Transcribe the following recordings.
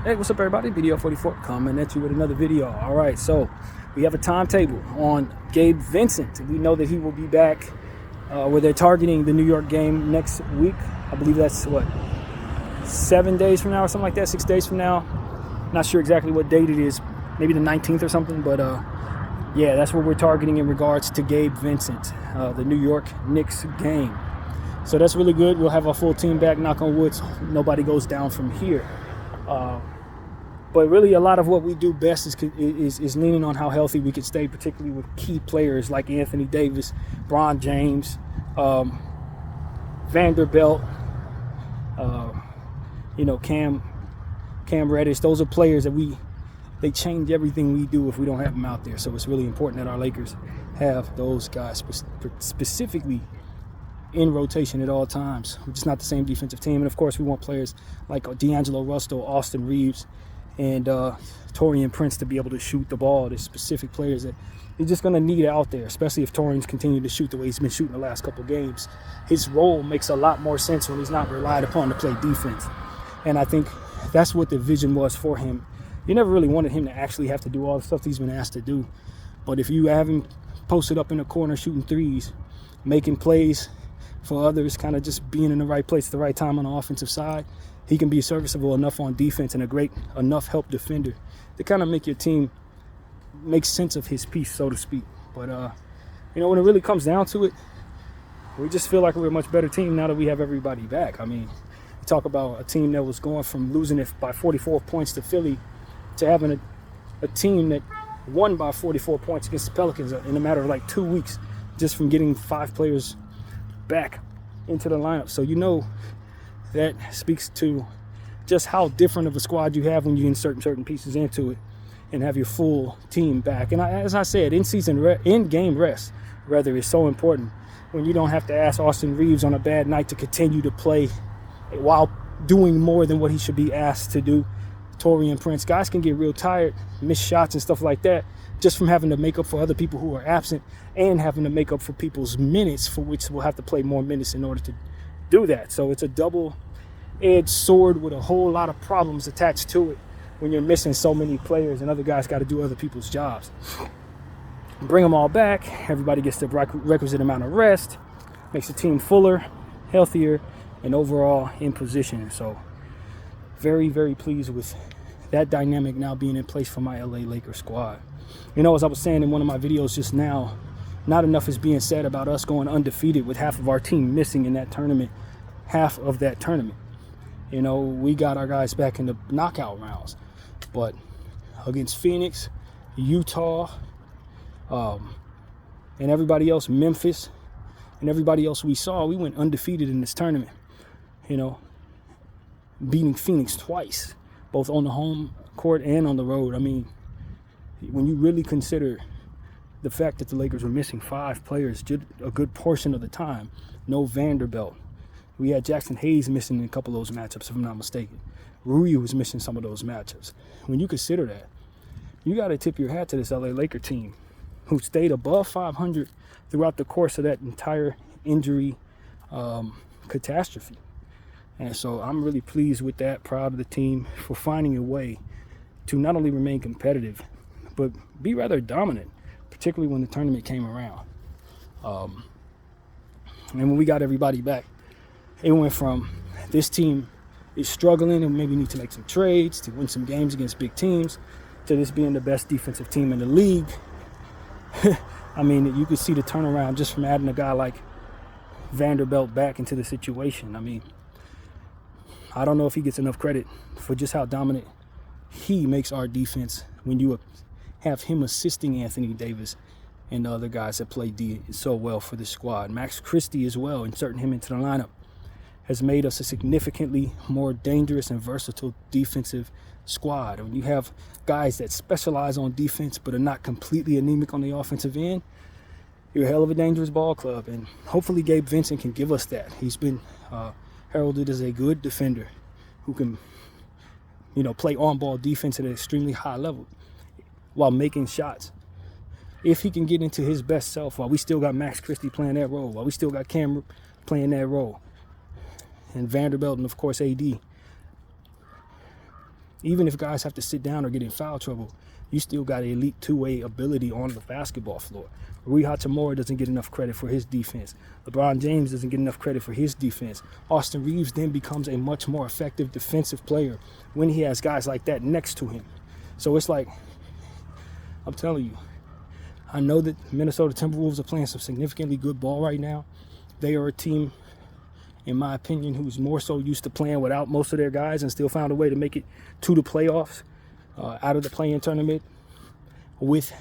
Hey, what's up, everybody? BDL44 coming at you with another video. All right, so we have a timetable on Gabe Vincent. We know that he will be back where they're targeting the New York game next week. I believe that's, 7 days from now or something like that, 6 days from now. Not sure exactly what date it is, maybe the 19th or something, but yeah, that's what we're targeting in regards to Gabe Vincent, the New York Knicks game. So that's really good. We'll have our full team back, knock on wood, so nobody goes down from here. But really, a lot of what we do best is leaning on how healthy we can stay, particularly with key players like Anthony Davis, Bron James, Vanderbilt, Cam Reddish. Those are players that they change everything we do if we don't have them out there. So it's really important that our Lakers have those guys specifically in rotation at all times. We're just not the same defensive team. And of course, we want players like D'Angelo Russell, Austin Reeves, and Taurean Prince to be able to shoot the ball. There's specific players that you're just going to need out there, especially if Taurean's continued to shoot the way he's been shooting the last couple games. His role makes a lot more sense when he's not relied upon to play defense. And I think that's what the vision was for him. You never really wanted him to actually have to do all the stuff he's been asked to do. But if you have him posted up in the corner shooting threes, making plays for others, kind of just being in the right place at the right time on the offensive side, he can be serviceable enough on defense and a great enough help defender to kind of make your team make sense of his piece, so to speak. But, when it really comes down to it, we just feel like we're a much better team now that we have everybody back. I mean, you talk about a team that was going from losing it by 44 points to Philly to having a team that won by 44 points against the Pelicans in a matter of like 2 weeks, just from getting 5 players back into the lineup. So that speaks to just how different of a squad you have when you insert certain pieces into it and have your full team back. And as I said, in-game rest is so important when you don't have to ask Austin Reeves on a bad night to continue to play while doing more than what he should be asked to do. Taurean Prince, guys can get real tired, miss shots and stuff like that, just from having to make up for other people who are absent and having to make up for people's minutes, for which we'll have to play more minutes in order to do that. So it's a double-edged sword with a whole lot of problems attached to it when you're missing so many players and other guys got to do other people's jobs. Bring them all back. Everybody gets the requisite amount of rest. Makes the team fuller, healthier, and overall in position. So very, very pleased with that dynamic now being in place for my LA Lakers squad. As I was saying in one of my videos just now, not enough is being said about us going undefeated with half of our team missing in that tournament, half of that tournament. We got our guys back in the knockout rounds, but against Phoenix, Utah, and everybody else, Memphis, and everybody else we saw, we went undefeated in this tournament, beating Phoenix twice, both on the home court and on the road. I mean, when you really consider the fact that the Lakers were missing 5 players a good portion of the time, no Vanderbilt. We had Jackson Hayes missing in a couple of those matchups, if I'm not mistaken. Rui was missing some of those matchups. When you consider that, you got to tip your hat to this LA Laker team who stayed above 500 throughout the course of that entire injury catastrophe. And so I'm really pleased with that, proud of the team for finding a way to not only remain competitive, but be rather dominant, particularly when the tournament came around. And when we got everybody back, it went from this team is struggling and maybe need to make some trades to win some games against big teams to this being the best defensive team in the league. I mean, you could see the turnaround just from adding a guy like Vanderbilt back into the situation. I mean, I don't know if he gets enough credit for just how dominant he makes our defense when you have him assisting Anthony Davis and the other guys that play D so well for the squad. Max Christie as well, inserting him into the lineup, has made us a significantly more dangerous and versatile defensive squad. When you have guys that specialize on defense but are not completely anemic on the offensive end, you're a hell of a dangerous ball club. And hopefully Gabe Vincent can give us that. He's been heralded as a good defender who can, play on-ball defense at an extremely high level while making shots. If he can get into his best self while we still got Max Christie playing that role, while we still got Cam playing that role, and Vanderbilt and, of course, AD, Even if guys have to sit down or get in foul trouble, you still got elite two-way ability on the basketball floor. Rui Hachimura doesn't get enough credit for his defense. LeBron James doesn't get enough credit for his defense. Austin Reeves then becomes a much more effective defensive player when he has guys like that next to him. So it's like, I'm telling you, I know that Minnesota Timberwolves are playing some significantly good ball right now. They are a team, in my opinion, who's more so used to playing without most of their guys and still found a way to make it to the playoffs, out of the play-in tournament with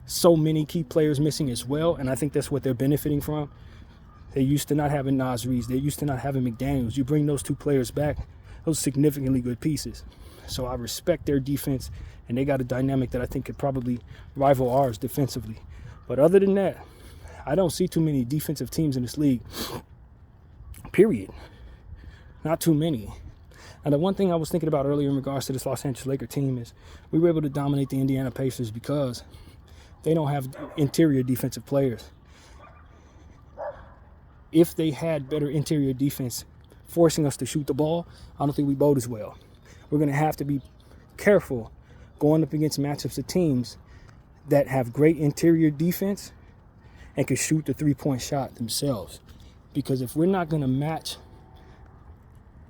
so many key players missing as well. And I think that's what they're benefiting from. They used to not having Naz Reid. They're used to not having McDaniels. You bring those two players back, those are significantly good pieces. So I respect their defense, and they got a dynamic that I think could probably rival ours defensively. But other than that, I don't see too many defensive teams in this league, period. Not too many. And the one thing I was thinking about earlier in regards to this Los Angeles Lakers team is we were able to dominate the Indiana Pacers because they don't have interior defensive players. If they had better interior defense forcing us to shoot the ball, I don't think we bode as well. We're going to have to be careful going up against matchups of teams that have great interior defense and can shoot the three-point shot themselves. Because if we're not going to match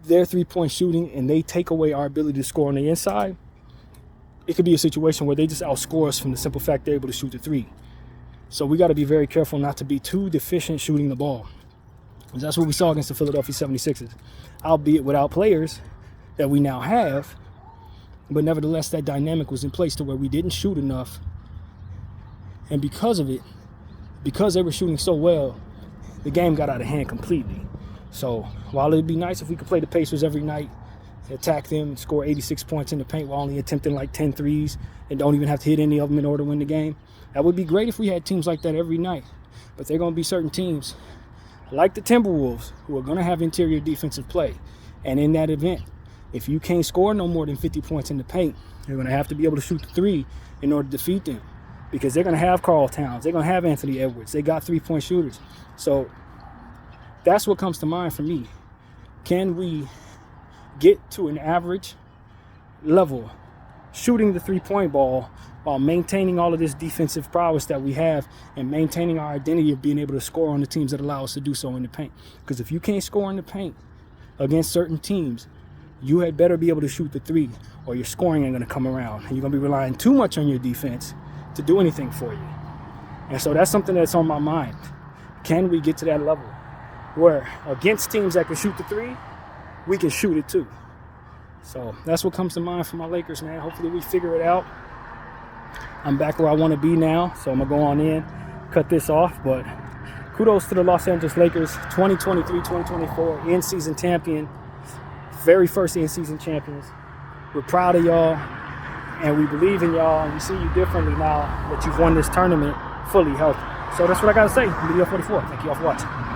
their three-point shooting and they take away our ability to score on the inside, it could be a situation where they just outscore us from the simple fact they're able to shoot the three. So we got to be very careful not to be too deficient shooting the ball. And that's what we saw against the Philadelphia 76ers, albeit without players that we now have. But nevertheless, that dynamic was in place to where we didn't shoot enough. And because of it, because they were shooting so well, the game got out of hand completely. So while it'd be nice if we could play the Pacers every night, attack them, and score 86 points in the paint while only attempting like 10 threes and don't even have to hit any of them in order to win the game, that would be great if we had teams like that every night. But there are going to be certain teams, like the Timberwolves, who are going to have interior defensive play. And in that event, if you can't score no more than 50 points in the paint, you're going to have to be able to shoot the three in order to defeat them. Because they're going to have Karl Towns. They're going to have Anthony Edwards. They got three-point shooters. So that's what comes to mind for me. Can we get to an average level shooting the three-point ball while maintaining all of this defensive prowess that we have and maintaining our identity of being able to score on the teams that allow us to do so in the paint? Because if you can't score in the paint against certain teams, you had better be able to shoot the three or your scoring ain't going to come around. And you're going to be relying too much on your defense to do anything for you. And so that's something that's on my mind. Can we get to that level where against teams that can shoot the three, we can shoot it too? So that's what comes to mind for my Lakers, man. Hopefully we figure it out. I'm back where I want to be now, so I'm going to go on in, cut this off. But kudos to the Los Angeles Lakers, 2023-2024 in-season champion, very first in-season champions. We're proud of y'all, and we believe in y'all, and we see you differently now that you've won this tournament fully healthy. So that's what I got to say. Video 44. Thank you all for watching.